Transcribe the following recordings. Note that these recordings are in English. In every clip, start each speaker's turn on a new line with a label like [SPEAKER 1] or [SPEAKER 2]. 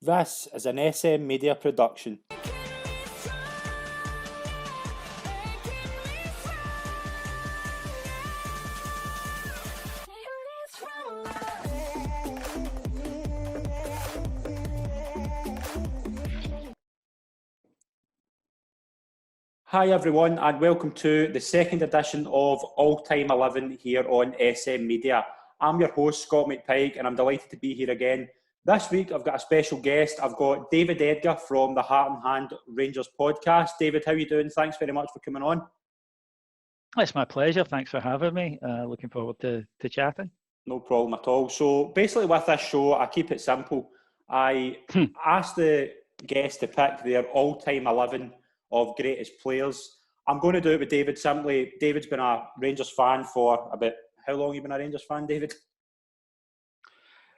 [SPEAKER 1] This is an SM Media production. Hi everyone and welcome to the second edition of All Time 11 here on SM Media. I'm your host Scott McPike and I'm delighted to be here again. This week I've got a special guest. I've got David Edgar from the Heart and Hand Rangers podcast. David, how are you doing? Thanks very much for coming on.
[SPEAKER 2] It's my pleasure. Thanks for having me. Looking forward to chatting.
[SPEAKER 1] No problem at all. So basically with this show, I keep it simple. I ask the guests to pick their all-time 11 of greatest players. I'm going to do it with David simply. David's been a Rangers fan for about, how long have you been a Rangers fan, David?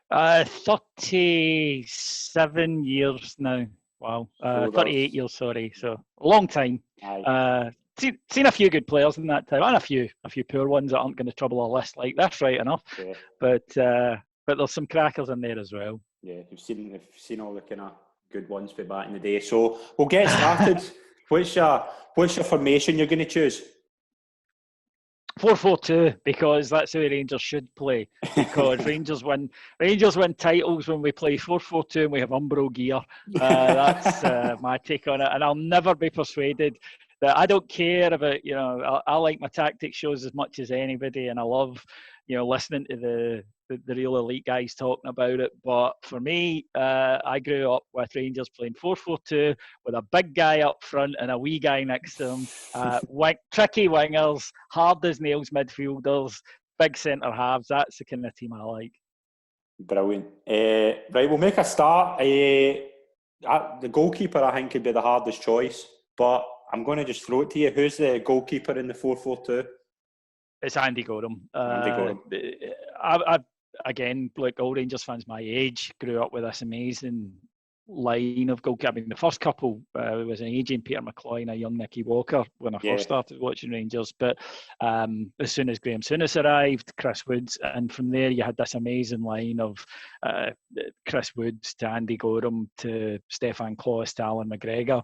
[SPEAKER 2] 37 years now. Wow. 38 years, sorry. So a long time. Seen a few good players in that time, and a few poor ones that aren't going to trouble our list like this, right enough. Yeah. But there's some crackers in there as well.
[SPEAKER 1] Yeah, you've seen all the kind of good ones for back in the day. So we'll get started. What's your formation you're going to choose?
[SPEAKER 2] 4-4-2, because that's how Rangers should play. Because Rangers win titles when we play 4-4-2 and we have Umbro gear. That's my take on it, and I'll never be persuaded that I don't care about. I like my tactics shows as much as anybody, and I love listening to the real elite guys talking about it. But for me, I grew up with Rangers playing 4-4-2 with a big guy up front and a wee guy next to him. Tricky wingers, hard as nails midfielders, big centre halves. That's the kind of team I like.
[SPEAKER 1] Brilliant. Right, we'll make a start. The goalkeeper, I think, could be the hardest choice, but I'm going to just throw it to you. Who's the goalkeeper in the 4-4-2?
[SPEAKER 2] It's Andy Goram. Again, like all Rangers fans my age, grew up with this amazing line of goalkeepers. I mean, the first couple was an aging Peter McCloy and a young Nicky Walker when I first started watching Rangers. But as soon as Graham Souness arrived, Chris Woods, and from there you had this amazing line of Chris Woods to Andy Goram to Stefan Klos to Alan McGregor,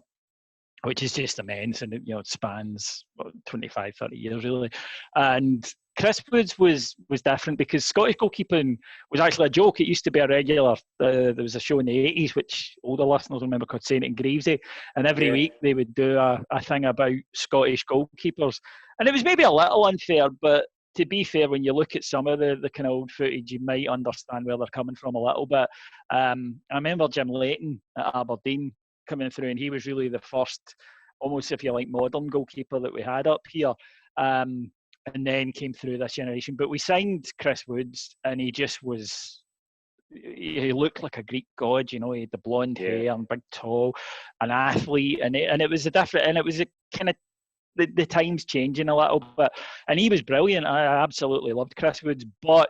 [SPEAKER 2] which is just immense, and it spans 25, 30 years really. And Chris Woods was different because Scottish goalkeeping was actually a joke. It used to be a regular. There was a show in the 80s, which older listeners remember, called Saint and Greavesy, and every week they would do a thing about Scottish goalkeepers. And it was maybe a little unfair, but to be fair, when you look at some of the kind of old footage, you might understand where they're coming from a little bit. I remember Jim Leighton at Aberdeen coming through, and he was really the first, almost if you like, modern goalkeeper that we had up here. And then came through this generation. But we signed Chris Woods, and he looked like a Greek god, he had the blonde hair and big tall, an athlete, and it was a kind of the times changing a little bit, and he was brilliant. I absolutely loved Chris Woods, but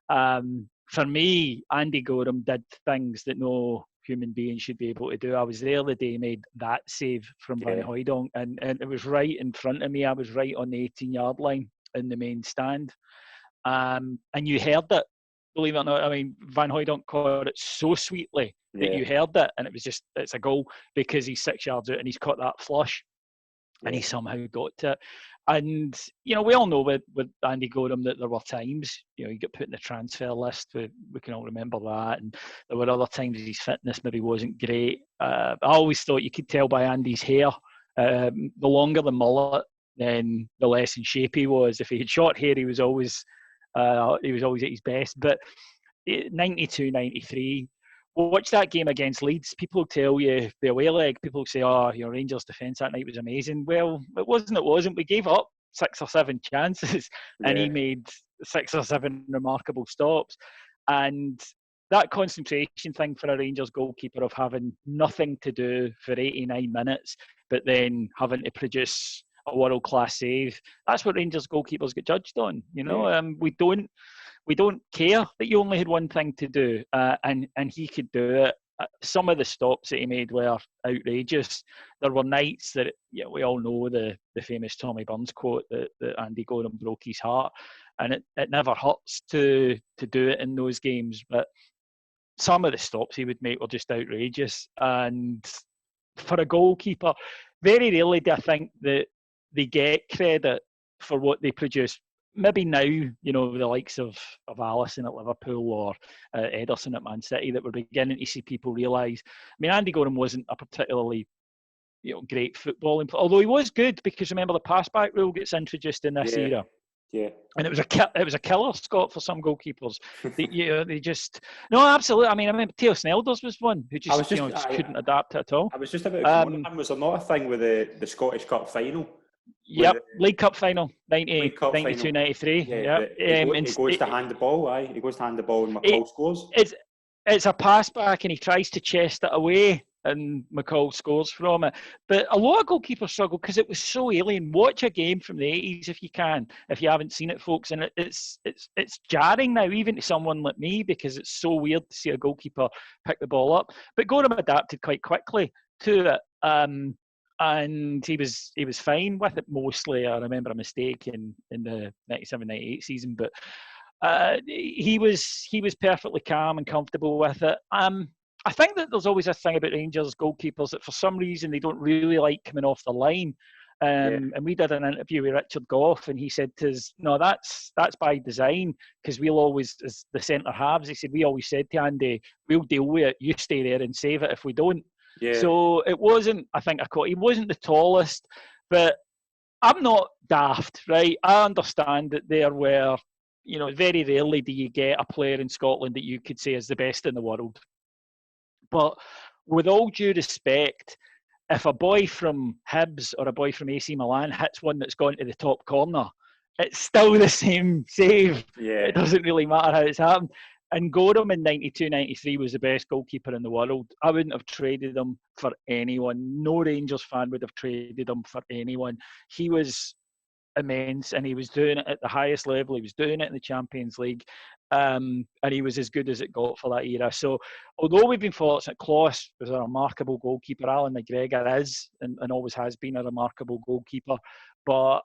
[SPEAKER 2] for me, Andy Goram did things that no human being should be able to do. I was there the day he made that save from Van Hooijdonk, and it was right in front of me. I was right on the 18-yard line in the main stand, and you heard it, believe it or not. I mean, Van Hooijdonk caught it so sweetly that you heard it, and it's a goal because he's 6 yards out and he's caught that flush, and he somehow got to it. And, we all know with Andy Goram that there were times, he got put in the transfer list. We can all remember that. And there were other times his fitness maybe wasn't great. I always thought you could tell by Andy's hair, the longer the mullet, then the less in shape he was. If he had short hair, he was always at his best. But 92, 93, watch that game against Leeds. People tell you the away leg. People say, Rangers' defence that night was amazing. Well, it wasn't. We gave up 6 or 7 chances, and he made 6 or 7 remarkable stops. And that concentration thing for a Rangers goalkeeper of having nothing to do for 89 minutes, but then having to produce a world-class save, that's what Rangers goalkeepers get judged on. We don't care that you only had one thing to do, and he could do it. Some of the stops that he made were outrageous. There were nights that, we all know the famous Tommy Burns quote that Andy Goram broke his heart, and it never hurts to do it in those games. But some of the stops he would make were just outrageous. And for a goalkeeper, very rarely do I think that they get credit for what they produce. Maybe now, the likes of Alisson at Liverpool or Ederson at Man City, that we're beginning to see people realise. I mean, Andy Goram wasn't a particularly great footballing player, although he was good, because remember the pass-back rule gets introduced in this era.
[SPEAKER 1] Yeah.
[SPEAKER 2] And it was a killer, Scott, for some goalkeepers. They just absolutely. I mean, I remember Theo Snelders was one who just couldn't adapt it at all.
[SPEAKER 1] I was just about to come on him. Was there not a thing with the Scottish Cup final?
[SPEAKER 2] Yep, League Cup final, 92, 93.
[SPEAKER 1] Yeah, he goes to hand the ball. He goes to hand the ball, and McCall scores.
[SPEAKER 2] It's a pass back, and he tries to chest it away, and McCall scores from it. But a lot of goalkeepers struggle because it was so alien. Watch a game from the 80s if you can, if you haven't seen it, folks. And it's jarring now, even to someone like me, because it's so weird to see a goalkeeper pick the ball up. But Goram adapted quite quickly to it. And he was fine with it mostly. I remember a mistake in the 97-98 season, but he was perfectly calm and comfortable with it. I think that there's always a thing about Rangers goalkeepers that for some reason they don't really like coming off the line. And we did an interview with Richard Gough, and he said to us, no, that's by design, because we'll always, as the centre halves, he said, we always said to Andy, we'll deal with it, you stay there and save it if we don't.
[SPEAKER 1] Yeah.
[SPEAKER 2] So it wasn't, I think, he wasn't the tallest, but I'm not daft, right? I understand that there were, very rarely do you get a player in Scotland that you could say is the best in the world. But with all due respect, if a boy from Hibs or a boy from AC Milan hits one that's gone to the top corner, it's still the same save.
[SPEAKER 1] Yeah.
[SPEAKER 2] It doesn't really matter how it's happened. And Goram in 92-93 was the best goalkeeper in the world. I wouldn't have traded him for anyone. No Rangers fan would have traded him for anyone. He was immense, and he was doing it at the highest level. He was doing it in the Champions League, and he was as good as it got for that era. So although we've been fortunate, Klaus was a remarkable goalkeeper. Alan McGregor is and always has been a remarkable goalkeeper, but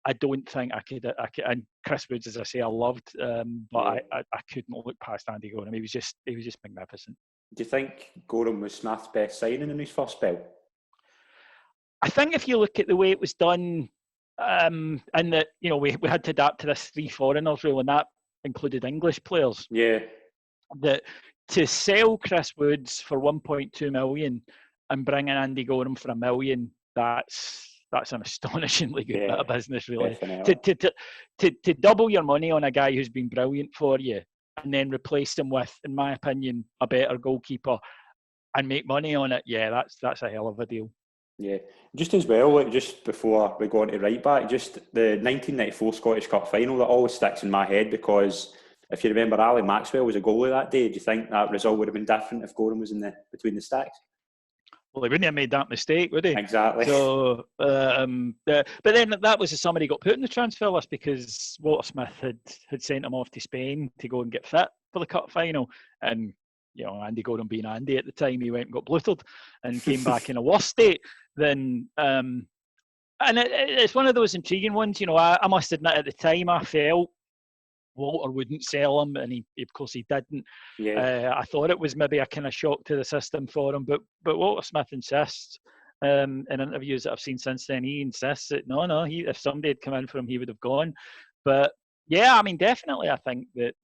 [SPEAKER 2] I don't think I could, and Chris Woods, as I say, I loved, but I couldn't look past Andy Goram. He was just magnificent. Do
[SPEAKER 1] you think Goram was Smith's best signing in his first spell?
[SPEAKER 2] I think if you look at the way it was done, and that we had to adapt to this 3 foreigners rule, and that included English players.
[SPEAKER 1] Yeah.
[SPEAKER 2] That to sell Chris Woods for 1.2 million and bring in Andy Goram for $1 million, that's an astonishingly good bit of business, really. To double your money on a guy who's been brilliant for you, and then replace him with, in my opinion, a better goalkeeper, and make money on it. Yeah, that's a hell of a deal.
[SPEAKER 1] Yeah, just as well, just before we go on to right back, just the 1994 Scottish Cup final, that always sticks in my head, because if you remember, Ali Maxwell was a goalie that day. Do you think that result would have been different if Goram was between the sticks?
[SPEAKER 2] Well, he wouldn't have made that mistake, would he?
[SPEAKER 1] Exactly.
[SPEAKER 2] So, but then that was as somebody got put in the transfer list, because Walter Smith had sent him off to Spain to go and get fit for the cup final, and Andy Goram being Andy at the time, he went and got bluttered and came back in a worse state than. And it's one of those intriguing ones. I must admit, at the time, I felt Walter wouldn't sell him, and he of course he didn't.
[SPEAKER 1] Yeah.
[SPEAKER 2] I thought it was maybe a kind of shock to the system for him, but Walter Smith insists in interviews that I've seen since then. He insists that no, if somebody had come in for him, he would have gone. But yeah, I mean, definitely, I think that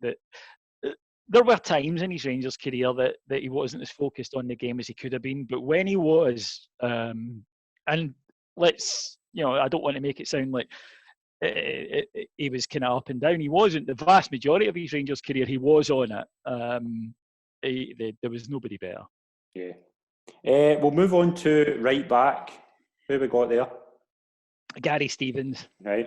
[SPEAKER 2] there were times in his Rangers career that he wasn't as focused on the game as he could have been. But when he was, and let's, I don't want to make it sound like he was kind of up and down. He wasn't. The vast majority of his Rangers career, he was on it. There was nobody better.
[SPEAKER 1] Yeah. We'll move on to right back. Who we got there?
[SPEAKER 2] Gary Stevens.
[SPEAKER 1] Right.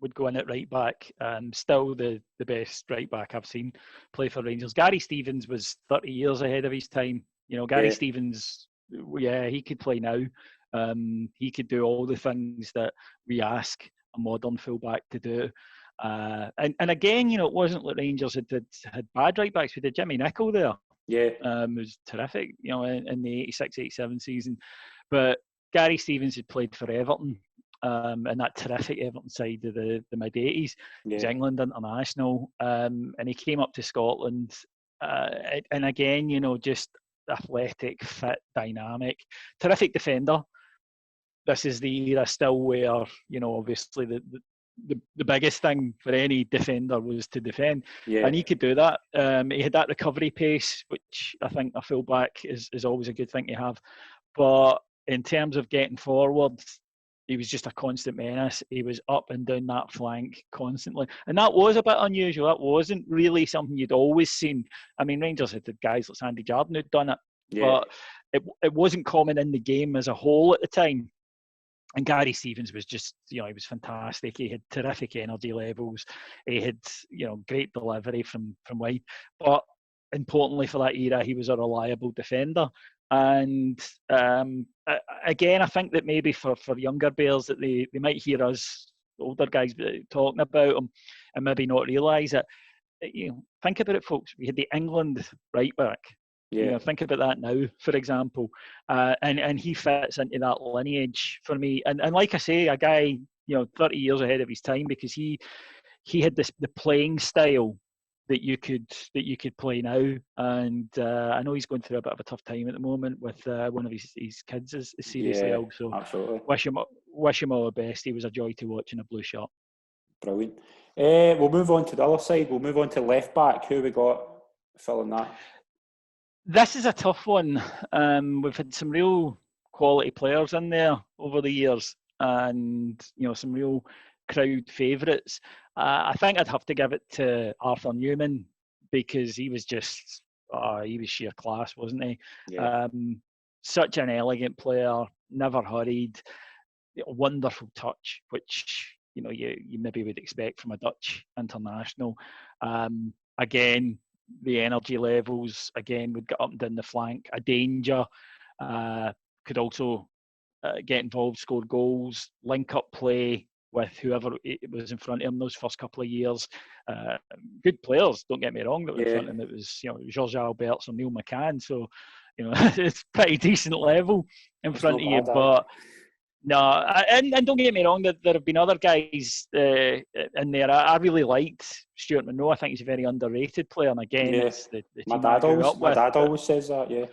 [SPEAKER 2] Would go in at right back. Still the best right back I've seen play for Rangers. Gary Stevens was 30 years ahead of his time. Gary Stevens, he could play now. He could do all the things that we ask a modern fullback to do. And again, it wasn't like Rangers had bad right backs. We did Jimmy Nicholl there.
[SPEAKER 1] Yeah.
[SPEAKER 2] It was terrific, in the 86-87 season. But Gary Stevens had played for Everton, and that terrific Everton side of the mid-80s. He was England international, and he came up to Scotland And again, just athletic, fit, dynamic, terrific defender. This is the era still where, obviously the biggest thing for any defender was to defend.
[SPEAKER 1] Yeah.
[SPEAKER 2] And he could do that. He had that recovery pace, which I think a fullback is always a good thing to have. But in terms of getting forward, he was just a constant menace. He was up and down that flank constantly. And that was a bit unusual. That wasn't really something you'd always seen. I mean, Rangers had guys like Sandy Jardine who'd done it. Yeah. But it wasn't common in the game as a whole at the time. And Gary Stevens was just, he was fantastic. He had terrific energy levels. He had, great delivery from wide. But importantly for that era, he was a reliable defender. And again, I think that maybe for younger Bears that they might hear us older guys talking about him and maybe not realise it. Think about it, folks. We had the England right back. Yeah. Think about that now, for example. And he fits into that lineage for me. And like I say, a guy, 30 years ahead of his time, because he had the playing style that you could play now. And I know he's going through a bit of a tough time at the moment with one of his kids is seriously ill. So
[SPEAKER 1] absolutely.
[SPEAKER 2] Wish him all the best. He was a joy to watch in a blue shirt.
[SPEAKER 1] Brilliant. We'll move on to the other side. We'll move on to left back. Who we got filling that?
[SPEAKER 2] This is a tough one. We've had some real quality players in there over the years, and some real crowd favourites. I think I'd have to give it to Arthur Numan, because he was just he was sheer class, wasn't he? Yeah. Such an elegant player, never hurried, wonderful touch, which you maybe would expect from a Dutch international. Again, the energy levels, again, would get up and down the flank. A danger, could also get involved, score goals, link up play with whoever it was in front of him those first couple of years. Good players, don't get me wrong, that were in front of him. It was, George Alberts or Neil McCann, so it's pretty decent level in front of you. But no, and don't get me wrong, there have been other guys in there. I really liked Stuart Monroe. I think he's a very underrated player. And again, it's the
[SPEAKER 1] my
[SPEAKER 2] team
[SPEAKER 1] dad always says that, yeah.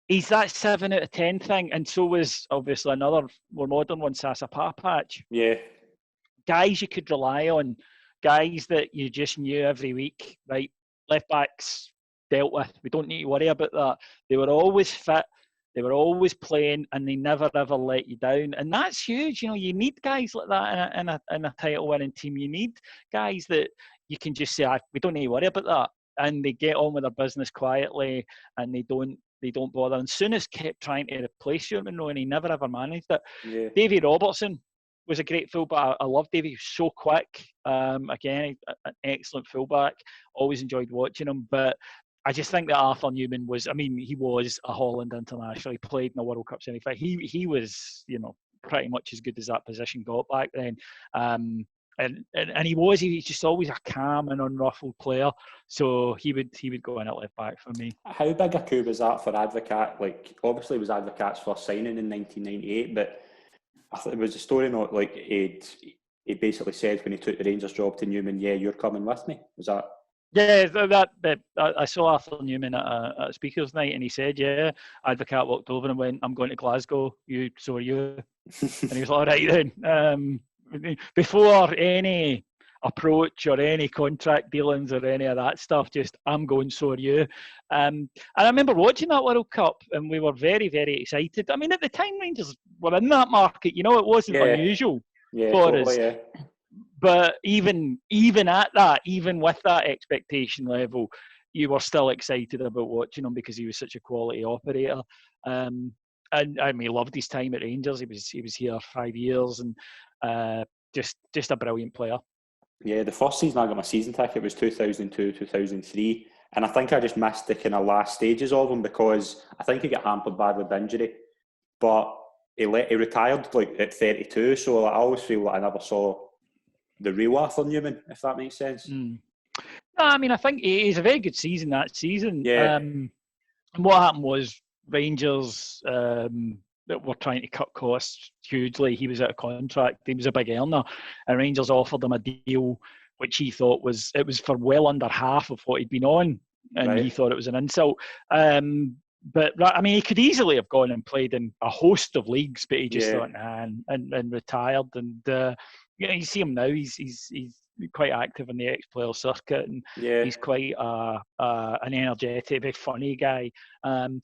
[SPEAKER 2] He's that 7 out of 10 thing, and so was obviously another more modern one, Sasa Papach.
[SPEAKER 1] Yeah. Guys
[SPEAKER 2] you could rely on, guys that you just knew every week, right? Left backs dealt with. We don't need to worry about that. They were always fit. They were always playing, and they never ever let you down, and that's huge. You need guys like that in a title-winning team. You need guys that you can just say, we don't need to worry about that, and they get on with their business quietly, and they don't bother. And Souness kept trying to replace Stuart Monroe, and he never ever managed it. Yeah. Davie Robertson was a great fullback. I love Davie. He was so quick. Again, an excellent fullback. Always enjoyed watching him, but I just think that Arthur Numan was, he was a Holland international. He played in the World Cup semi-final. He was, pretty much as good as that position got back then. And he's just always a calm and unruffled player. So he would go in at left back for me.
[SPEAKER 1] How big a coup was that for Advocat? Like, obviously it was Advocat's first signing in 1998, but I thought it was a story not like he basically said when he took the Rangers job to Numan, yeah, you're coming with me. Was that?
[SPEAKER 2] Yeah, I saw Arthur Numan at a speakers night, and he said, yeah, Advocat walked over and went, I'm going to Glasgow, so are you. And he was like, all right then. Before any approach or any contract dealings or any of that stuff, just, I'm going, so are you. And I remember watching that World Cup, and we were very, very excited. At the time, Rangers were in that market, it wasn't unusual for us. Yeah. But even at that, even with that expectation level, you were still excited about watching him because he was such a quality operator. And he loved his time at Rangers. He was here 5 years, and just a brilliant player.
[SPEAKER 1] Yeah, the first season I got my season ticket was 2002, 2003, and I think I just missed the kind of last stages of him because I think he got hampered badly with injury. But he retired at 32, so I always feel like I never saw the real Arthur Numan, if that makes sense.
[SPEAKER 2] I think he's a very good season that season.
[SPEAKER 1] Yeah.
[SPEAKER 2] And what happened was Rangers that were trying to cut costs hugely. He was out of contract. He was a big earner, and Rangers offered him a deal which he thought was for well under half of what he'd been on, and he thought it was an insult. But I mean, he could easily have gone and played in a host of leagues, but he just thought, nah, and retired. And you see him now; he's quite active in the ex-player circuit, and he's quite an energetic, very funny guy.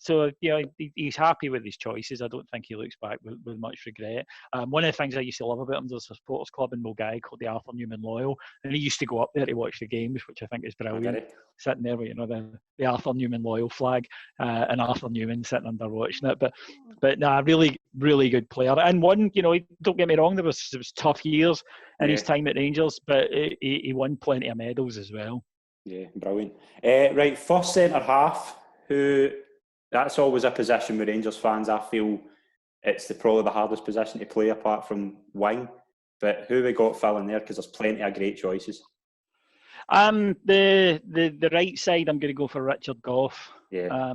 [SPEAKER 2] So he's happy with his choices. I don't think he looks back with much regret. One of the things I used to love about him, there's a supporters club in Mulgai called the Arthur Numan Loyal, and he used to go up there to watch the games, which I think is brilliant. Sitting there with the Arthur Numan Loyal flag, and Arthur Numan sitting under watching it. But no, really, really good player. And one, don't get me wrong, there was tough years in his time at Rangers, but he won plenty of medals as well.
[SPEAKER 1] Yeah, brilliant. Right, first centre half, that's always a position with Rangers fans. I feel it's probably the hardest position to play apart from wing. But who we got filling there? Because there's plenty of great choices.
[SPEAKER 2] The right side, I'm going to go for Richard Gough.
[SPEAKER 1] Yeah.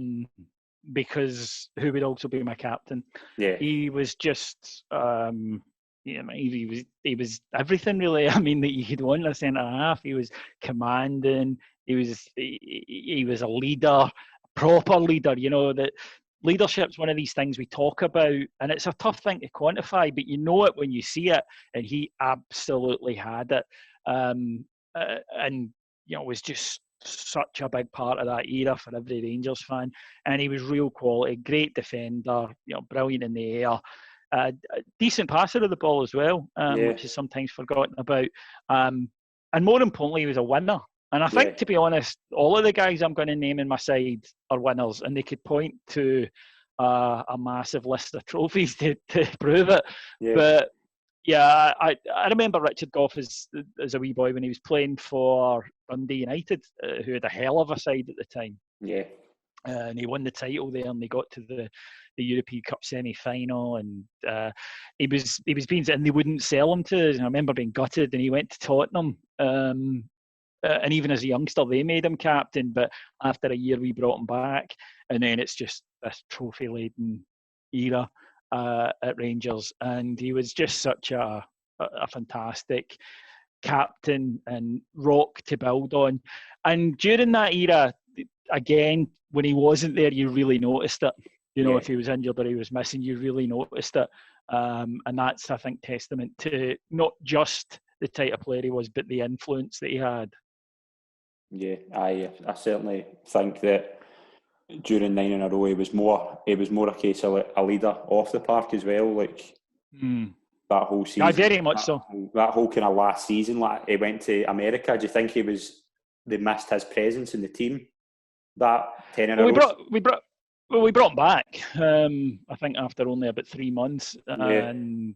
[SPEAKER 2] Because who would also be my captain?
[SPEAKER 1] Yeah.
[SPEAKER 2] He was just he was everything really. I mean, that you could want in a centre half. He was commanding. He was a leader, a proper leader. That leadership's one of these things we talk about, and it's a tough thing to quantify, but you know it when you see it, and he absolutely had it. And was just such a big part of that era for every Rangers fan. And he was real quality, great defender, brilliant in the air, decent passer of the ball as well, which is sometimes forgotten about. And more importantly, he was a winner. And I think, to be honest, all of the guys I'm going to name in my side are winners, and they could point to a massive list of trophies to prove it. Yeah. But yeah, I remember Richard Gough as a wee boy when he was playing for Dundee United, who had a hell of a side at the time.
[SPEAKER 1] Yeah.
[SPEAKER 2] And he won the title there, and they got to the European Cup semi-final, and he was being, and they wouldn't sell him to. I remember being gutted, and he went to Tottenham. And even as a youngster, they made him captain. But after a year, we brought him back, and then it's just this trophy-laden era at Rangers, and he was just such a fantastic captain and rock to build on. And during that era, again, when he wasn't there, you really noticed it. If he was injured or he was missing, you really noticed it. And that's, I think, testament to not just the type of player he was, but the influence that he had. Yeah,
[SPEAKER 1] I certainly think that during 9 in a row, it was more a case of a leader off the park as well. Like that whole season,
[SPEAKER 2] very much so.
[SPEAKER 1] That whole kind of last season, like he went to America. Do you think they missed his presence in the team? That 10 in a row.
[SPEAKER 2] We brought him back. I think after only about 3 months, and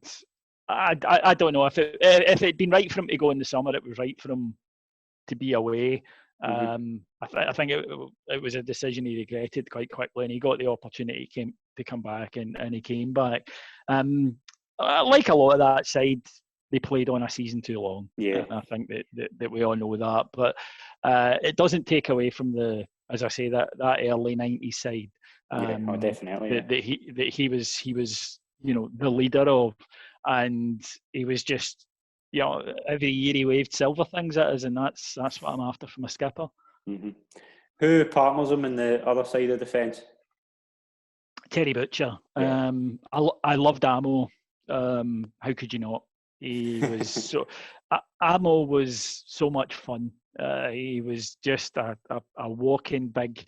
[SPEAKER 2] I don't know if it'd been right for him to go in the summer. It was right for him to be away. I think it was a decision he regretted quite quickly, and he got the opportunity to come back, and he came back. Like a lot of that side, they played on a season too long.
[SPEAKER 1] Yeah,
[SPEAKER 2] I think that we all know that, but it doesn't take away from as I say, that early 90s side.
[SPEAKER 1] Definitely.
[SPEAKER 2] That he was the leader of, and he was just. Every year he waved silver things at us, and that's what I'm after from a skipper.
[SPEAKER 1] Mm-hmm. Who partners him in the other side of the fence?
[SPEAKER 2] Terry Butcher. Yeah. I loved Amo. How could you not? He was Amo was so much fun. He was just a walking big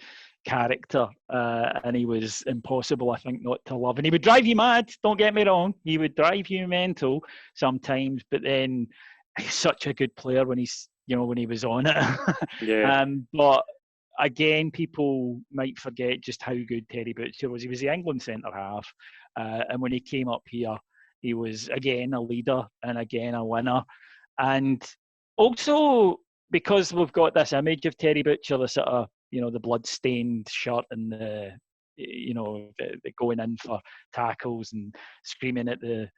[SPEAKER 2] character, and he was impossible, I think, not to love. And he would drive you mad, don't get me wrong. He would drive you mental sometimes, but then he's such a good player when when he was on it. But again, people might forget just how good Terry Butcher was. He was the England centre half, and when he came up here, he was again a leader and again a winner. And also, because we've got this image of Terry Butcher, the sort of the blood-stained shirt and the going in for tackles and screaming at the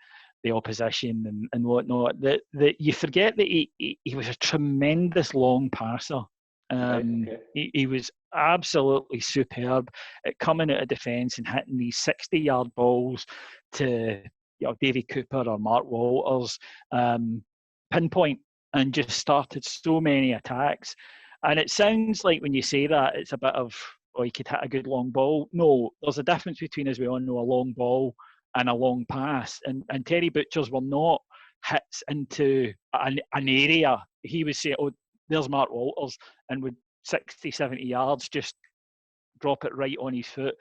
[SPEAKER 2] opposition and whatnot, that you forget that he was a tremendous long passer. He was absolutely superb at coming out of defence and hitting these 60-yard balls to Davie Cooper or Mark Walters, pinpoint. and just started so many attacks. And it sounds like when you say that, it's a bit of, oh, he could hit a good long ball. No, there's a difference between, as we all know, a long ball and a long pass. And Terry Butcher's were not hits into an area. He would say, oh, there's Mark Walters, and with 60, 70 yards, just drop it right on his foot.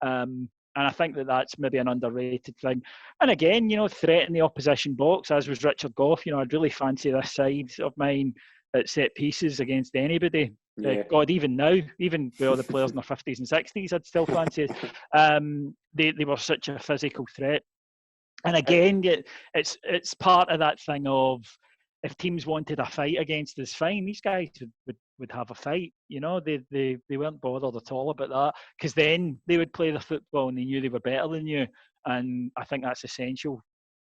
[SPEAKER 2] And I think that's maybe an underrated thing. And again, threaten the opposition box, as was Richard Gough. I'd really fancy this side of mine at set pieces against anybody.
[SPEAKER 1] Yeah.
[SPEAKER 2] God, even now, even with all the players in their 50s and 60s, I'd still fancy it. They were such a physical threat. And again, it's part of that thing of, if teams wanted a fight against us, fine. These guys would have a fight. They weren't bothered at all about that, because then they would play the football and they knew they were better than you. And I think that's essential,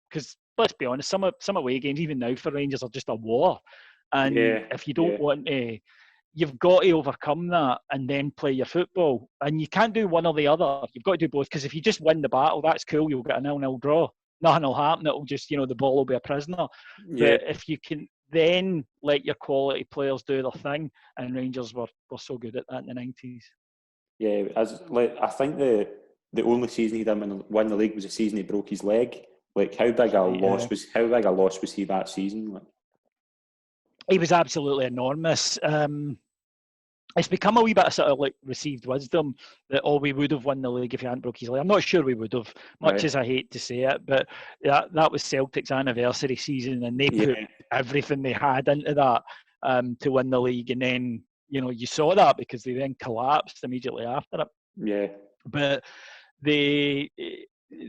[SPEAKER 2] because let's be honest, some away games, even now for Rangers, are just a war. And if you don't want to, you've got to overcome that and then play your football. And you can't do one or the other. You've got to do both, because if you just win the battle, that's cool. You'll get a 0-0 draw. Nothing will happen. It'll just, the ball will be a prisoner.
[SPEAKER 1] Yeah.
[SPEAKER 2] But if you can then let your quality players do their thing, and Rangers were so good at that in the 90s.
[SPEAKER 1] Yeah, I think the only season he didn't win the league was the season he broke his leg. Like, how big a loss was he that season? Like,
[SPEAKER 2] he was absolutely enormous. It's become a wee bit of sort of like received wisdom that, we would have won the league if he hadn't broke his leg. I'm not sure we would have, much as I hate to say it, but that was Celtic's anniversary season, and they put everything they had into that to win the league. And then, you saw that, because they then collapsed immediately after it.
[SPEAKER 1] Yeah.
[SPEAKER 2] But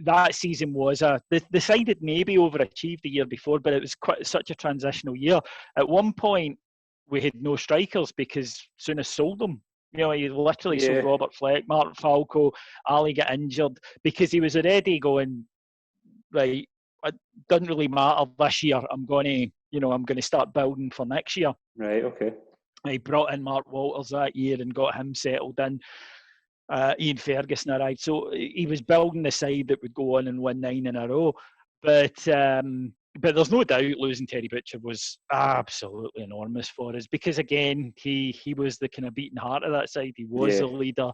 [SPEAKER 2] that season was the side had maybe overachieved the year before, but it was such a transitional year. At one point, we had no strikers because Souness sold them. He literally sold Robert Fleck, Martin Falco, Ali got injured, because he was already going, right, it doesn't really matter this year. I'm going to start building for next year.
[SPEAKER 1] Right, okay.
[SPEAKER 2] He brought in Mark Walters that year and got him settled in. Ian Ferguson arrived. So he was building the side that would go on and win 9 in a row. But there's no doubt losing Terry Butcher was absolutely enormous for us, because, again, he was the kind of beating heart of that side. He was the leader.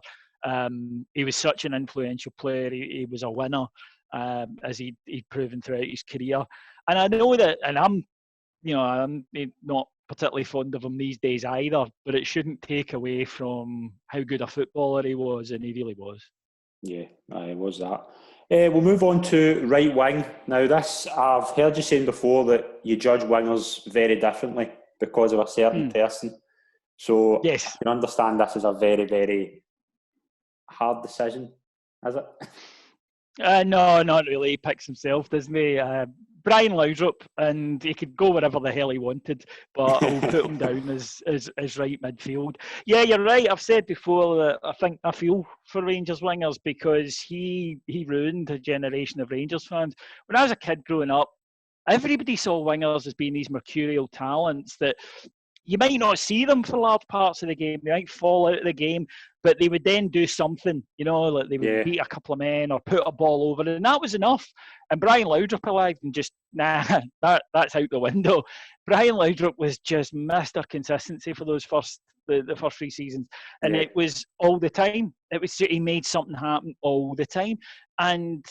[SPEAKER 2] He was such an influential player. He was a winner, as he'd proven throughout his career. And I know that, and I'm not particularly fond of him these days either, but it shouldn't take away from how good a footballer he was, and he really was. Yeah,
[SPEAKER 1] it was that. We'll move on to right wing. Now, I've heard you saying before that you judge wingers very differently because of a certain person. So
[SPEAKER 2] yes.
[SPEAKER 1] I can understand this is a very, very hard decision, is it?
[SPEAKER 2] No, not really. He picks himself, doesn't he? Brian Laudrup, and he could go wherever the hell he wanted, but I'll put him down as right midfield. Yeah, you're right. I've said before that I feel for Rangers wingers, because he ruined a generation of Rangers fans. When I was a kid growing up, everybody saw wingers as being these mercurial talents that you might not see them for large parts of the game. They might fall out of the game, but they would then do something, like they would beat a couple of men or put a ball over, and that was enough. And Brian Laudrup arrived and just, that's out the window. Brian Laudrup was just Mr. Consistency for those the first 3 seasons, and it was all the time. He made something happen all the time, and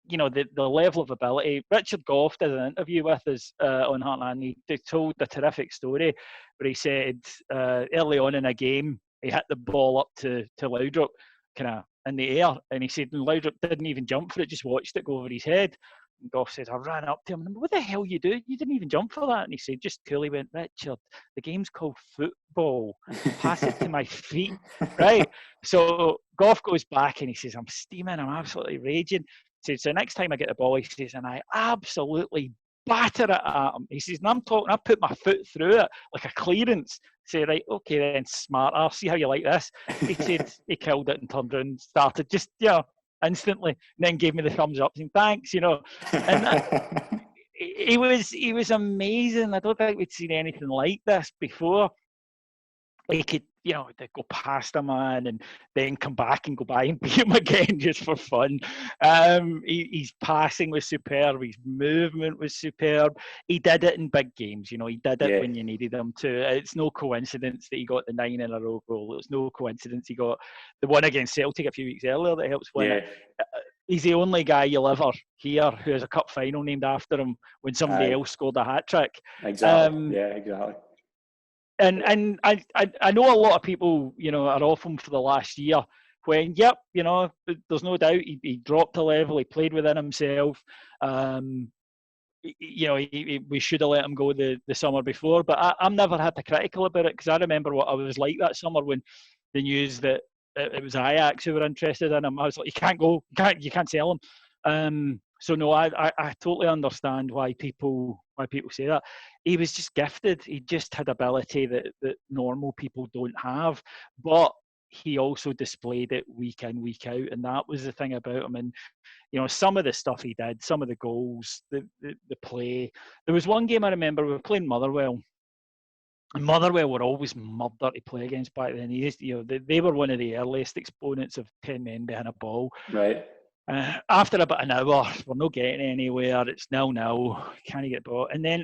[SPEAKER 2] the level of ability. Richard Gough did an interview with us on Heartland. He told a terrific story where he said early on in a game, he hit the ball up to Laudrup, kind of in the air, and he said Laudrup didn't even jump for it, just watched it go over his head. And Gough said, I ran up to him, and what the hell you do? You didn't even jump for that. And he said, just coolly went, Richard, the game's called football. Pass it to my feet. Right? So Gough goes back and he says, I'm steaming, I'm absolutely raging. He said, so next time I get the ball, he says, and I absolutely batter it at him. He says, and I'm talking, I put my foot through it like a clearance. Say, right, okay then, smart. I'll see how you like this. He said he killed it and turned around and started just, instantly, and then gave me the thumbs up saying, thanks, And he was amazing. I don't think we'd seen anything like this before. he could, they go past a man and then come back and go by and beat him again just for fun. His passing was superb. His movement was superb. He did it in big games. He did it when you needed him to. It's no coincidence that he got the 9 in a row goal. It's no coincidence he got the one against Celtic a few weeks earlier that helps win it. He's the only guy you'll ever hear who has a cup final named after him when somebody else scored a hat-trick.
[SPEAKER 1] Exactly. Exactly.
[SPEAKER 2] And I know a lot of people, are off him for the last year when, there's no doubt he dropped a level, he played within himself. We should have let him go the summer before, but I'm never hypocritical about it because I remember what I was like that summer when the news that it was Ajax who were interested in him. I was like, you can't go, you can't sell him. So no, I totally understand why people say that. He was just gifted. He just had ability that normal people don't have. But he also displayed it week in, week out, and that was the thing about him. And some of the stuff he did, some of the goals, the play. There was one game I remember we were playing Motherwell. And Motherwell were always murder to play against back then. They were one of the earliest exponents of 10 men behind a ball.
[SPEAKER 1] Right.
[SPEAKER 2] After about an hour, we're not getting anywhere. It's 0-0. Can't get the ball. And then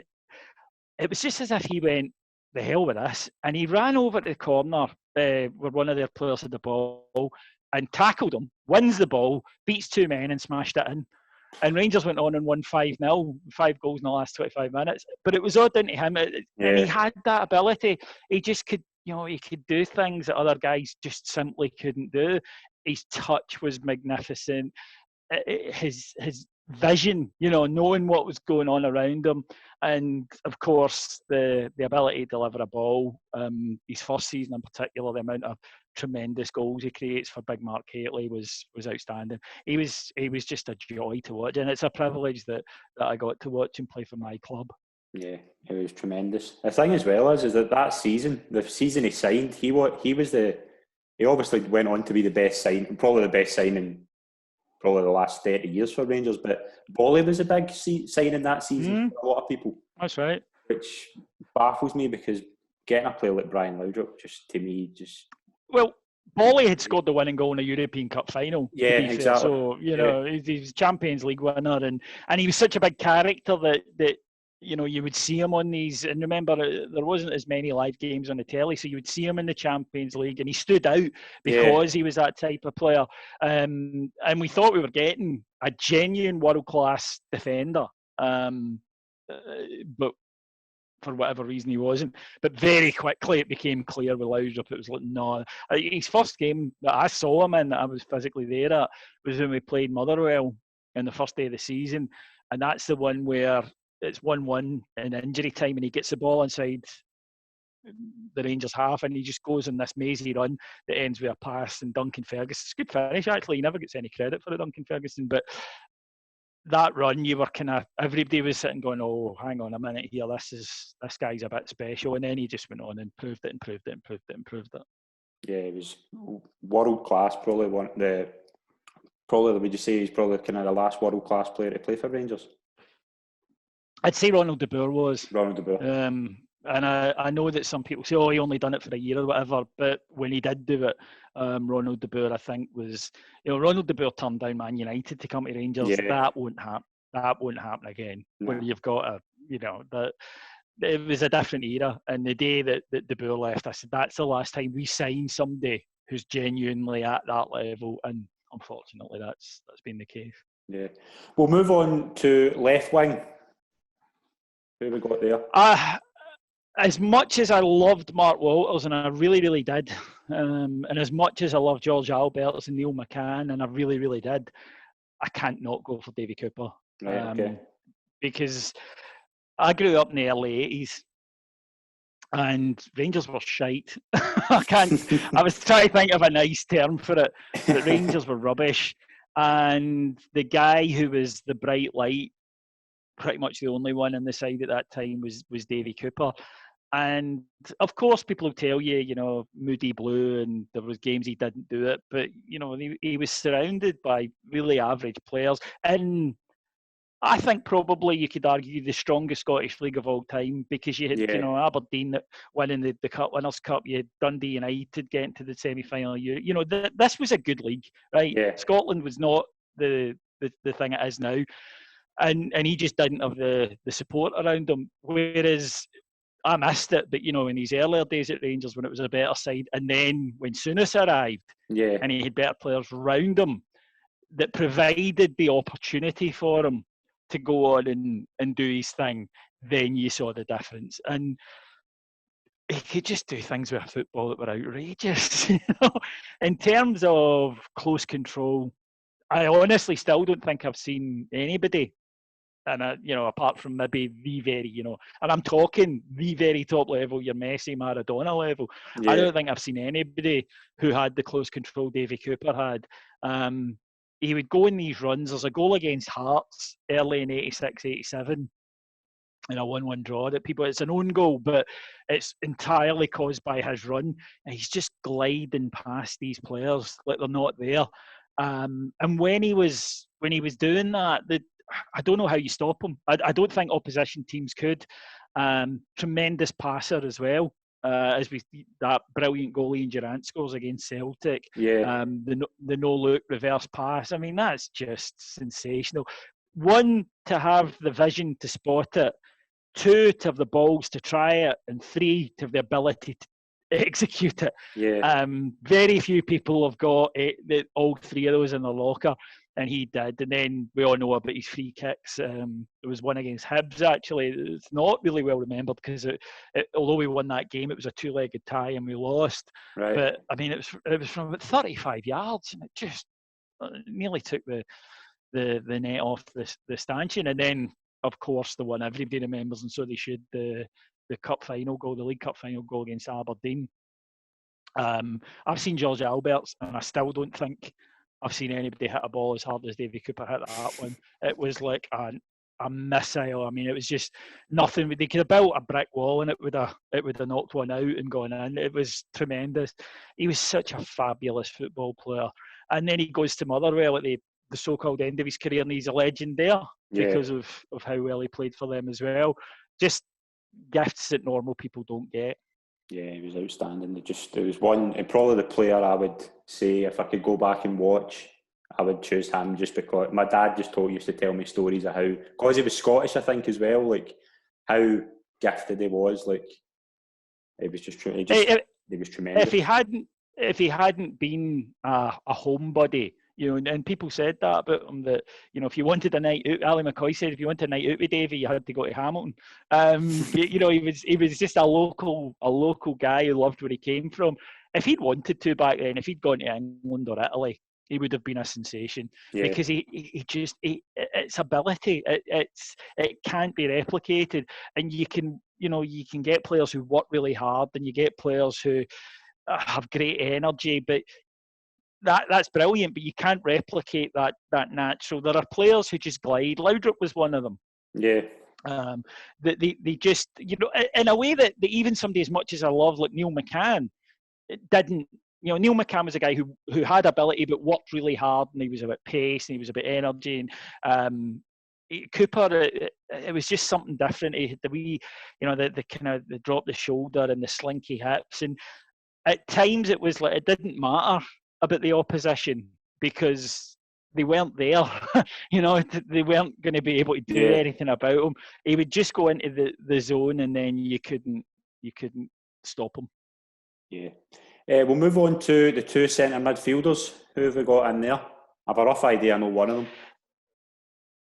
[SPEAKER 2] it was just as if he went, the hell with this. And he ran over to the corner where one of their players had the ball and tackled him, wins the ball, beats 2 men and smashed it in. And Rangers went on and won 5-0, 5 goals in the last 25 minutes. But it was all down to him. And he had that ability. He just could, he could do things that other guys just simply couldn't do. His touch was magnificent. His vision, knowing what was going on around him. And, of course, the ability to deliver a ball. His first season in particular, the amount of tremendous goals he creates for big Mark Hateley was outstanding. He was just a joy to watch. And it's a privilege that I got to watch him play for my club.
[SPEAKER 1] Yeah, it was tremendous. The thing as well is that season, the season he signed, he obviously went on to be the best signing probably the last 30 years for Rangers, but Bolly was a big signing that season for a lot of people.
[SPEAKER 2] That's right.
[SPEAKER 1] Which baffles me because getting a player like Brian Laudrup,
[SPEAKER 2] Well, Bolly had scored the winning goal in a European Cup final.
[SPEAKER 1] Yeah, exactly.
[SPEAKER 2] So, he's Champions League winner and he was such a big character that you would see him on these, and remember, there wasn't as many live games on the telly, so you would see him in the Champions League, and he stood out because he was that type of player. And we thought we were getting a genuine world-class defender, but for whatever reason he wasn't. But very quickly it became clear with Laudrup, it was like, no. His first game that I saw him in, that I was physically there at, was when we played Motherwell in the first day of the season, and that's the one where it's 1-1 in injury time and he gets the ball inside the Rangers half and he just goes on this mazy run that ends with a pass and Duncan Ferguson. It's a good finish, actually. He never gets any credit for it, Duncan Ferguson, but that run, you were everybody was sitting going, oh, hang on a minute here, this guy's a bit special, and then he just went on and improved it.
[SPEAKER 1] Yeah, it was world class. Probably would you say he's probably kind of the last world class player to play for Rangers?
[SPEAKER 2] I'd say Ronald de Boer was.
[SPEAKER 1] Ronald de Boer.
[SPEAKER 2] And I know that some people say, oh, he only done it for a year or whatever, but when he did do it, Ronald de Boer, I think, was... Ronald de Boer turned down Man United to come to Rangers. Yeah. That won't happen. That won't happen again. No. When you've got it was a different era. And the day that de Boer left, I said, that's the last time we sign somebody who's genuinely at that level. And unfortunately, that's been the case.
[SPEAKER 1] Yeah. We'll move on to left wing. Who have we got there?
[SPEAKER 2] As much as I loved Mark Walters, and I really, really did, and as much as I loved George Alberts and Neil McCann, and I really, really did, I can't not go for Davie Cooper.
[SPEAKER 1] Right, okay.
[SPEAKER 2] Because I grew up in the early 80s, and Rangers were shite. I was trying to think of a nice term for it, but Rangers were rubbish. And the guy who was the bright light, pretty much the only one on the side at that time, was Davie Cooper. And of course people will tell you, Moody Blue, and there was games he didn't do it, but he was surrounded by really average players in I think probably you could argue the strongest Scottish league of all time, because you had Aberdeen winning the Cup Winners' Cup, you had Dundee United getting to the semi-final. This was a good league, right?
[SPEAKER 1] Yeah.
[SPEAKER 2] Scotland was not the thing it is now, and he just didn't have the support around him. Whereas I missed it, but in his earlier days at Rangers when it was a better side, and then when Souness arrived, and he had better players round him that provided the opportunity for him to go on and do his thing, then you saw the difference. And he could just do things with football that were outrageous. In terms of close control, I honestly still don't think I've seen anybody, and apart from maybe the very, and I'm talking the very top level, your Messi, Maradona level. Yeah. I don't think I've seen anybody who had the close control Davie Cooper had. He would go in these runs. There's a goal against Hearts early in 86, 87 in a 1-1 draw that it's an own goal, but it's entirely caused by his run. And he's just gliding past these players like they're not there. And when he was doing that, I don't know how you stop him. I don't think opposition teams could. Tremendous passer as well. That brilliant goal Ian Durrant scores against Celtic.
[SPEAKER 1] Yeah.
[SPEAKER 2] The no-look reverse pass. I mean, that's just sensational. One, to have the vision to spot it. Two, to have the balls to try it. And three, to have the ability to execute it.
[SPEAKER 1] Yeah.
[SPEAKER 2] Very few people have got all three of those in their locker, and he did. And then we all know about his free kicks. There was one against Hibs, actually. It's not really well remembered because although we won that game, it was a two-legged tie and we lost.
[SPEAKER 1] Right.
[SPEAKER 2] But I mean, it was from about 35 yards, and it just nearly took the net off the stanchion. And then, of course, the one everybody remembers, and so they should, the cup final goal, the League Cup final goal against Aberdeen. I've seen George Albert's, and I still don't think I've seen anybody hit a ball as hard as Davie Cooper hit that one. It was like a missile. I mean, it was just nothing. They could have built a brick wall, and it would have knocked one out and gone in. It was tremendous. He was such a fabulous football player. And then he goes to Motherwell at the so-called end of his career, and he's a legend there because of how well he played for them as well. Just gifts that normal people don't get.
[SPEAKER 1] Yeah, he was outstanding. There was one, and probably the player I would say, if I could go back and watch, I would choose him just because my dad used to tell me stories of how, because he was Scottish, I think, as well, like how gifted he was. Like, it was just he was tremendous.
[SPEAKER 2] If he hadn't been a homebody, and people said that about him, that, if you wanted a night out, Ali McCoist said, if you wanted a night out with Davie, you had to go to Hamilton. He was just a local guy who loved where he came from. If he'd wanted to back then, if he'd gone to England or Italy, he would have been a sensation because its ability, it can't be replicated. And you can get players who work really hard, and you get players who have great energy, but that's brilliant, but you can't replicate that natural. There are players who just glide. Laudrup was one of them.
[SPEAKER 1] Yeah.
[SPEAKER 2] They just, in a way that even somebody as much as I love, like Neil McCann, didn't. Neil McCann was a guy who had ability but worked really hard, and he was about pace and he was about energy. And Cooper, it was just something different. He had the kind of the drop the shoulder and the slinky hips, and at times it was like it didn't matter about the opposition because they weren't there. They weren't going to be able to do anything about him. He would just go into the zone, and then you couldn't stop him.
[SPEAKER 1] Yeah. We'll move on to the two centre midfielders. Who have we got in there? I have a rough idea. I know one of them.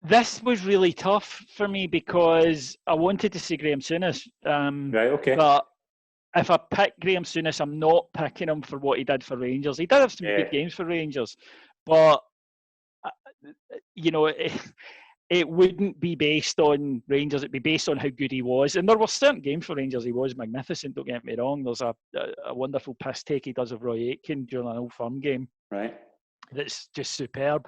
[SPEAKER 2] This was really tough for me because I wanted to see Graham Souness.
[SPEAKER 1] Right. Okay.
[SPEAKER 2] But if I pick Graham Souness, I'm not picking him for what he did for Rangers. He did have some good games for Rangers, but it wouldn't be based on Rangers. It'd be based on how good he was. And there were certain games for Rangers he was magnificent. Don't get me wrong. There's a wonderful piss take he does of Roy Aitken during an Old Firm game.
[SPEAKER 1] Right.
[SPEAKER 2] That's just superb.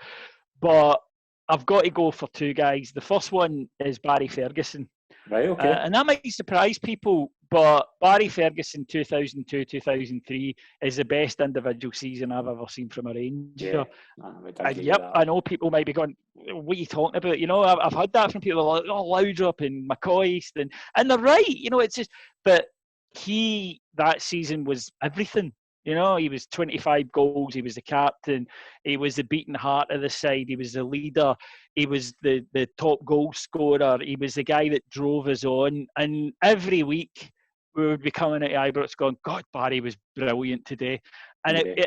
[SPEAKER 2] But I've got to go for two guys. The first one is Barry Ferguson.
[SPEAKER 1] Right. Okay.
[SPEAKER 2] And that might surprise people, But Barry Ferguson 2002-2003 is the best individual season I've ever seen from a Ranger. And yep, I know people might be going, what are you talking about? You know, I've heard that from people like, oh, Laudrup and McCoist, and they're right. You know, it's just, but that season was everything. You know, he was 25 goals. He was the captain. He was the beating heart of the side. He was the leader. He was the top goal scorer. He was the guy that drove us on. And every week we would be coming at Ibrox going, God, Barry was brilliant today. And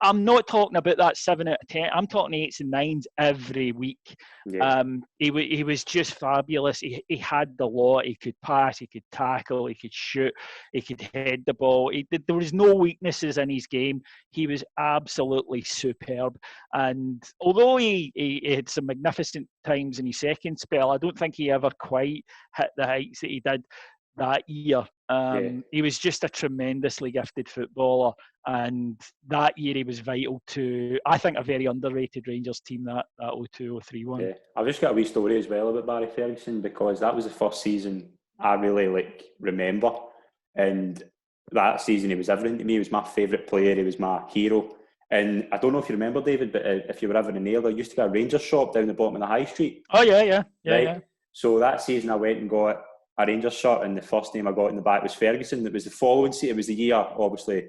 [SPEAKER 2] I'm not talking about that 7 out of 10. I'm talking 8s and 9s every week. Yeah. He was just fabulous. He had the lot. He could pass. He could tackle. He could shoot. He could head the ball. There was no weaknesses in his game. He was absolutely superb. And although he had some magnificent times in his second spell, I don't think he ever quite hit the heights that he did that year. He was just a tremendously gifted footballer, and that year he was vital to, I think, a very underrated Rangers team, that 02-03 one.
[SPEAKER 1] Yeah. I've just got a wee story as well about Barry Ferguson, because that was the first season I really remember, and that season he was everything to me. He was my favourite player. He was my hero. And I don't know if you remember, David, but if you were ever in Ayr, there used to be a Rangers shop down the bottom of the high street.
[SPEAKER 2] Oh yeah.
[SPEAKER 1] So that season I went and got a Rangers shirt, and the first name I got in the back was Ferguson. It was the following season. It was the year, obviously,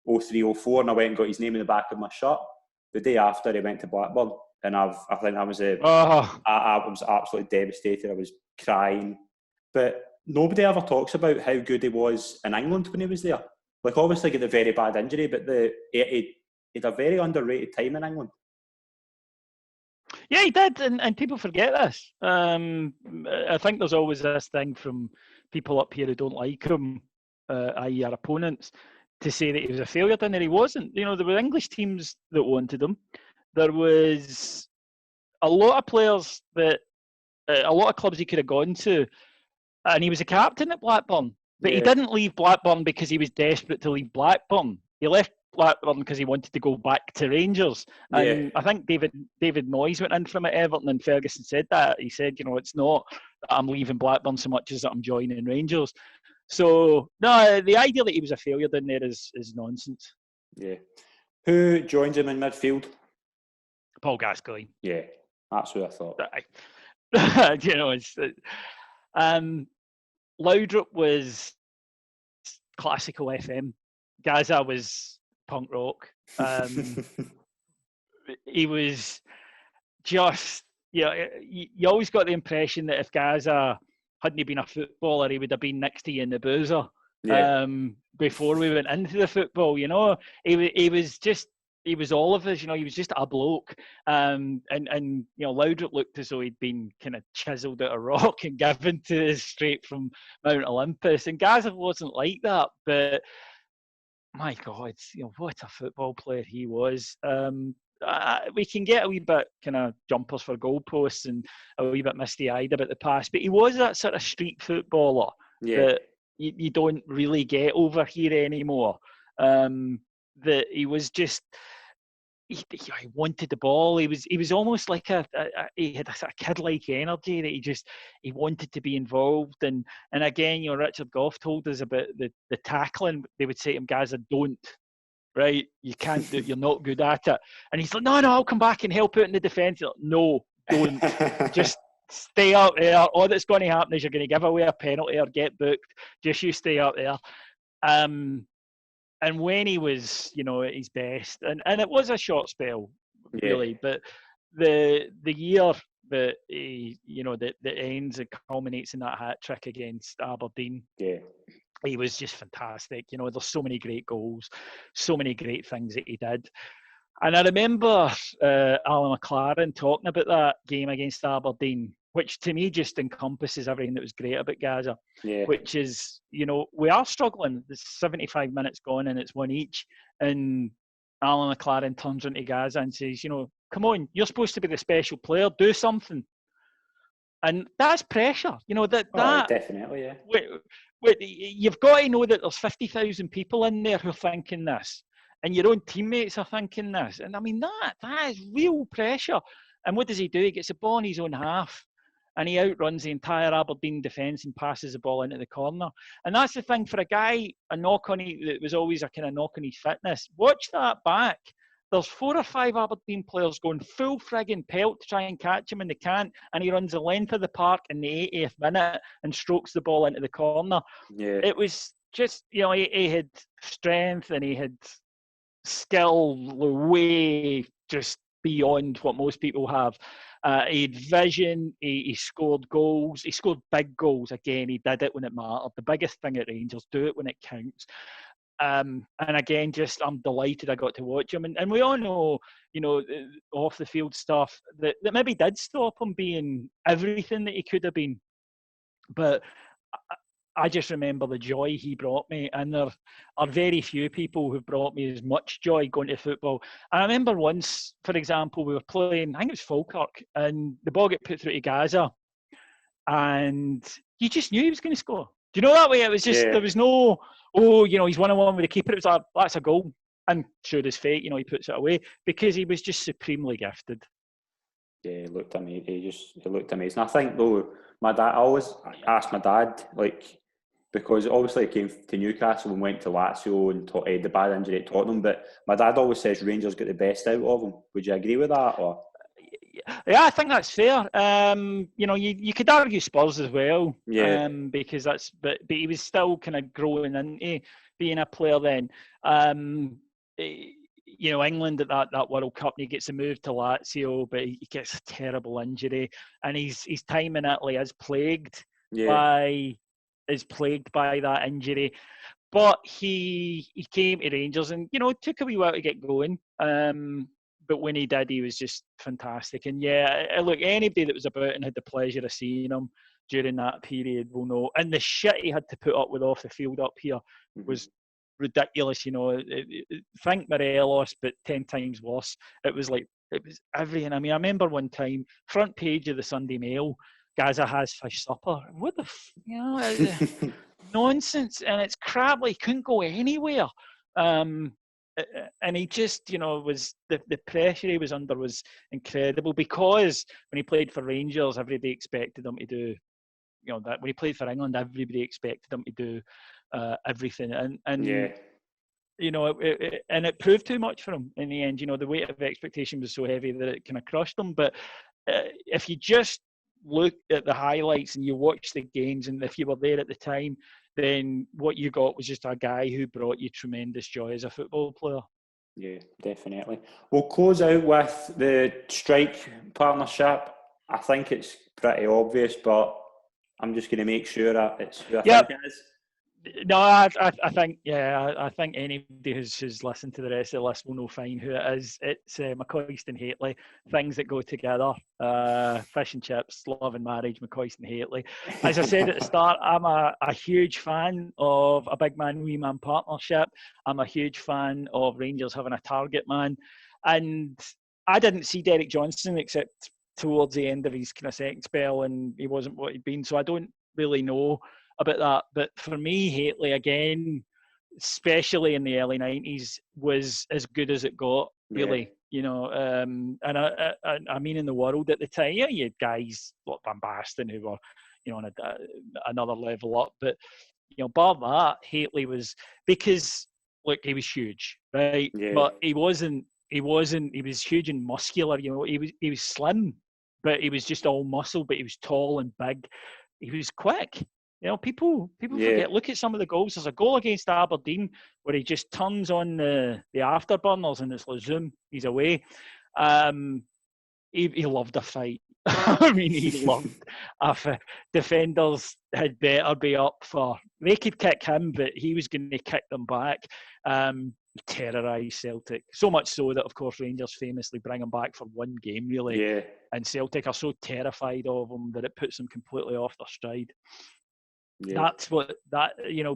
[SPEAKER 1] 03-04, and I went and got his name in the back of my shirt. The day after, he went to Blackburn, and I think I was I was absolutely devastated. I was crying. But nobody ever talks about how good he was in England when he was there. Like, obviously, he had a very bad injury, but he had a very underrated time in England.
[SPEAKER 2] Yeah, he did, and people forget this. I think there's always this thing from people up here who don't like him, i.e. our opponents, to say that he was a failure, and he wasn't. You know, there were English teams that wanted him. There was a lot of players that, a lot of clubs he could have gone to, and he was a captain at Blackburn. But he didn't leave Blackburn because he was desperate to leave Blackburn. He left Blackburn because he wanted to go back to Rangers. And I think David Moyes went in from at Everton, and Ferguson said that. He said, you know, it's not that I'm leaving Blackburn so much as that I'm joining Rangers. So, no, the idea that he was a failure down there is nonsense.
[SPEAKER 1] Yeah. Who joins him in midfield?
[SPEAKER 2] Paul Gascoigne.
[SPEAKER 1] Yeah, that's who I thought.
[SPEAKER 2] You know, it's... Laudrup was classical FM. Gaza was punk rock. He was just, you always got the impression that if Gaza hadn't been a footballer, he would have been next to you in the boozer before we went into the football. You know, he was all of us. You know, he was just a bloke. And you know, Laudrup looked as though he'd been kind of chiselled out of rock and given to us straight from Mount Olympus. And Gaza wasn't like that, but my God, you know, what a football player he was. We can get a wee bit kind of jumpers for goalposts and a wee bit misty-eyed about the past, but he was that sort of street footballer that you don't really get over here anymore. That he was just... He wanted the ball. He was almost like he had a kid-like energy that he wanted to be involved. And again, you know, Richard Gough told us about the tackling. They would say to him, Gaza, don't, right? You can't do it. You're not good at it. And he's like, no, I'll come back and help out in the defence. Like, no, don't. Just stay up there. All that's going to happen is you're going to give away a penalty or get booked. Just you stay up there. And when he was, you know, at his best, and it was a short spell, really, but the year that he, you know, that ends and culminates in that hat trick against Aberdeen, he was just fantastic. You know, there's so many great goals, so many great things that he did. And I remember Alan McLaren talking about that game against Aberdeen, which to me just encompasses everything that was great about Gaza, which is, you know, we are struggling. There's 75 minutes gone and it's one each. And Alan McLaren turns into Gaza and says, you know, come on, you're supposed to be the special player, do something. And that's pressure, you know, that
[SPEAKER 1] definitely,
[SPEAKER 2] you've got to know that there's 50,000 people in there who are thinking this. And your own teammates are thinking this. And I mean, that is real pressure. And what does he do? He gets the ball in his own half. and he outruns the entire Aberdeen defence and passes the ball into the corner. And that's the thing for a guy, a knock on it that was always a kind of knock on his fitness. Watch that back. There's 4 or 5 Aberdeen players going full frigging pelt to try and catch him, and they can't. And he runs the length of the park in the 80th minute and strokes the ball into the corner.
[SPEAKER 1] Yeah.
[SPEAKER 2] It was just, he had strength and he had skill way just beyond what most people have. He had vision. He scored goals. He scored big goals. Again, he did it when it mattered. The biggest thing at Rangers, do it when it counts. And again, just I'm delighted I got to watch him. And we all know, off the field stuff that maybe did stop him being everything that he could have been. But I just remember the joy he brought me, and there are very few people who've brought me as much joy going to football. And I remember once, for example, we were playing, I think it was Falkirk, and the ball got put through to Gaza, and you just knew he was going to score. Do you know that way? It was just, There was no, he's 1-on-1 with the keeper. It was like, that's a goal. And showed his fate, he puts it away, because he was just supremely gifted.
[SPEAKER 1] Yeah, he looked amazing. He looked amazing. I think, though, I always asked my dad, because obviously he came to Newcastle and went to Lazio and had the bad injury at Tottenham, but my dad always says Rangers got the best out of him. Would you agree with that? Or?
[SPEAKER 2] Yeah, I think that's fair. You could argue Spurs as well.
[SPEAKER 1] Yeah.
[SPEAKER 2] Because but he was still kind of growing into being a player then. England at that World Cup, he gets a move to Lazio, but he gets a terrible injury, and his time in Italy is plagued by that injury. But he came to Rangers, and it took a wee while to get going. But when he did, he was just fantastic. And look, anybody that was about and had the pleasure of seeing him during that period will know. And the shit he had to put up with off the field up here was ridiculous. Think Morelos, but 10 times worse. It was everything. I mean, I remember one time, front page of the Sunday Mail, Gaza has fish supper. What the nonsense, and it's crap. He couldn't go anywhere. And he just, was the pressure he was under was incredible, because when he played for Rangers, everybody expected him to do, that when he played for England, everybody expected him to do everything, and and it proved too much for him in the end. The weight of expectation was so heavy that it kind of crushed him. But if you just look at the highlights and you watch the games, and if you were there at the time, then what you got was just a guy who brought you tremendous joy as a football player.
[SPEAKER 1] Yeah, definitely. We'll close out with the strike partnership. I think it's pretty obvious, but I'm just going to make sure that it's who I think it is.
[SPEAKER 2] No, I think I think anybody who's listened to the rest of the list will know fine who it is. It's McCoist and Hateley, things that go together. Fish and chips, love and marriage, McCoist and Hateley. As I said at the start, I'm a huge fan of a big man, wee man partnership. I'm a huge fan of Rangers having a target man. And I didn't see Derek Johnson except towards the end of his kind of second spell, and he wasn't what he'd been. So I don't really know about that. But for me, Hateley, again, especially in the early 90s, was as good as it got, really. And I mean, in the world at the time, you had guys like Van Basten who were, on another level up. But, bar that, Hateley was, because, look, he was huge, right?
[SPEAKER 1] Yeah.
[SPEAKER 2] But he was huge and muscular, he was slim, but he was just all muscle, but he was tall and big. He was quick. People forget. Look at some of the goals. There's a goal against Aberdeen where he just turns on the afterburners and it's like zoom, he's away. He loved a fight. I mean, he loved a fight. Defenders had better be up for. They could kick him, but he was going to kick them back. He terrorised Celtic. So much so that, of course, Rangers famously bring him back for one game, really.
[SPEAKER 1] Yeah.
[SPEAKER 2] And Celtic are so terrified of him that it puts them completely off their stride.
[SPEAKER 1] Yeah.
[SPEAKER 2] That's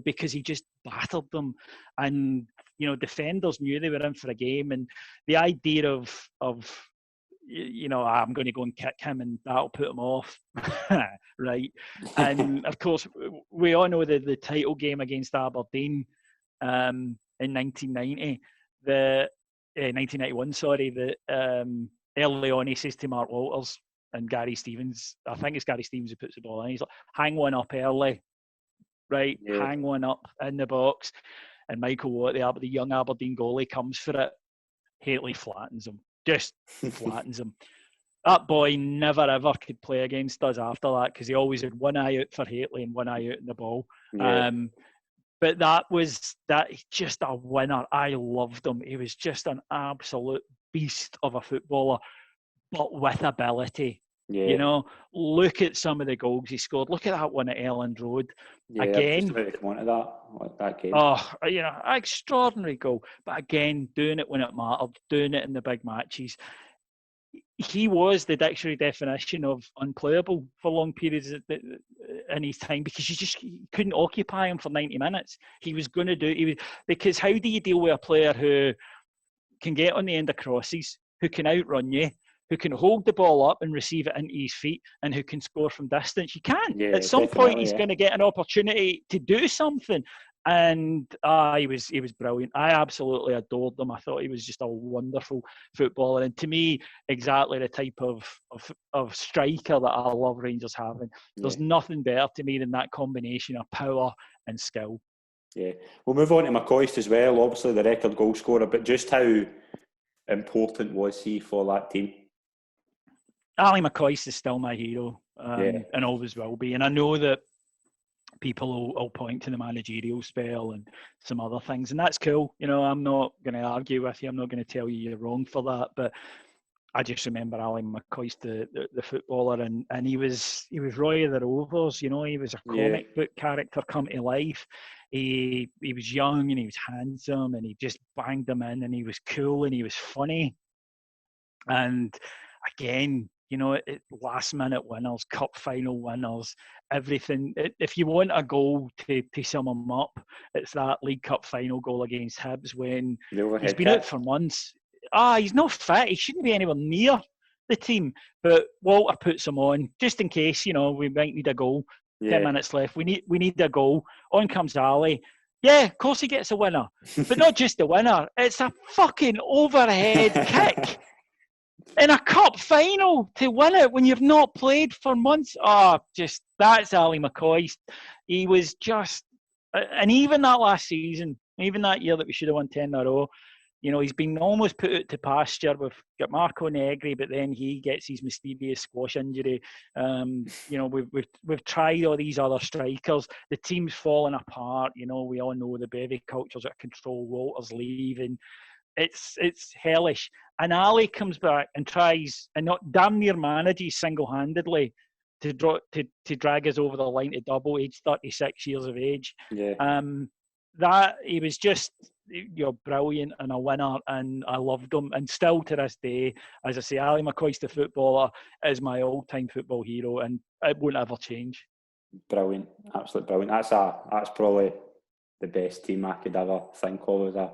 [SPEAKER 2] because he just battered them, and defenders knew they were in for a game, and the idea of I'm going to go and kick him and that'll put him off, right? And of course, we all know the title game against Aberdeen in 1990, 1991. Sorry, that early on he says to Mark Walters, and Gary Stevens, I think it's Gary Stevens who puts the ball in. He's like, hang one up early, right?
[SPEAKER 1] Yeah.
[SPEAKER 2] Hang one up in the box. And Michael Watt, the young Aberdeen goalie, comes for it. Hateley flattens him. Just flattens him. That boy never ever could play against us after that because he always had one eye out for Hateley and one eye out in the ball.
[SPEAKER 1] Yeah.
[SPEAKER 2] But that just a winner. I loved him. He was just an absolute beast of a footballer, but with ability.
[SPEAKER 1] Yeah.
[SPEAKER 2] You know, look at some of the goals he scored. Look at that one at Elland Road.
[SPEAKER 1] Yeah,
[SPEAKER 2] Again,
[SPEAKER 1] just about to come on to that game.
[SPEAKER 2] Oh, you know, extraordinary goal. But again, doing it when it mattered, doing it in the big matches. He was the dictionary definition of unplayable for long periods in his time because you couldn't occupy him for 90 minutes. He was going to do it. Because how do you deal with a player who can get on the end of crosses, who can outrun you, who can hold the ball up and receive it into his feet, and who can score from distance? You can't.
[SPEAKER 1] Yeah,
[SPEAKER 2] at some point, he's going to get an opportunity to do something. And he was brilliant. I absolutely adored him. I thought he was just a wonderful footballer. And to me, exactly the type of striker that I love Rangers having. There's nothing better to me than that combination of power and skill.
[SPEAKER 1] Yeah. We'll move on to McCoist as well, obviously the record goal scorer, but just how important was he for that team?
[SPEAKER 2] Ali McCoist is still my hero and always will be. And I know that people will point to the managerial spell and some other things, and that's cool. You know, I'm not going to argue with you. I'm not going to tell you you're wrong for that. But I just remember Ali McCoist, the footballer, and he was Roy of the Rovers. You know, he was a comic book character come to life. He was young and he was handsome and he just banged them in, and he was cool and he was funny. And again, you know, last minute winners, cup final winners, everything. If you want a goal to sum him up, it's that League Cup final goal against Hibs when he's been out for months. He's not fit. He shouldn't be anywhere near the team. But Walter puts him on just in case, you know, we might need a goal. 10 minutes left. We need a goal. On comes Ali. Yeah, of course he gets a winner. But not just a winner. It's a fucking overhead kick. In a cup final to win it when you've not played for months. That's Ali McCoist. He was just, and even that last season, even that year that we should have won 10 in a row, you know, he's been almost put out to pasture. We've got Marco Negri, but then he gets his mysterious squash injury. You know, we've tried all these other strikers. The team's falling apart. You know, we all know the Bevy culture's out of control. Walter's leaving. It's hellish. And Ali comes back and tries, and not damn near manages single-handedly to drag us over the line to double, age 36 years of age.
[SPEAKER 1] Yeah.
[SPEAKER 2] That he was just, brilliant and a winner, and I loved him. And still to this day, as I say, Ali McCoist, the footballer, is my all-time football hero, and it won't ever change.
[SPEAKER 1] Brilliant, absolutely brilliant. That's probably the best team I could ever think of as a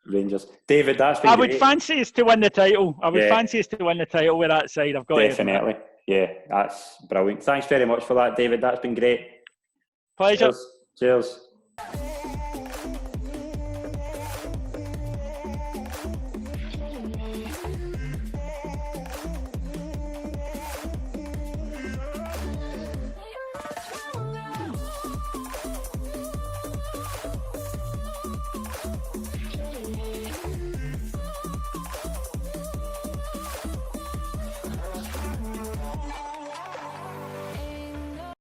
[SPEAKER 1] Rangers. David, that's been great.
[SPEAKER 2] Would fancy us to win the title. I would fancy us to win the title with that side. I've got
[SPEAKER 1] definitely. Yeah, that's brilliant. Thanks very much for that, David. That's been great.
[SPEAKER 2] Pleasure.
[SPEAKER 1] Cheers.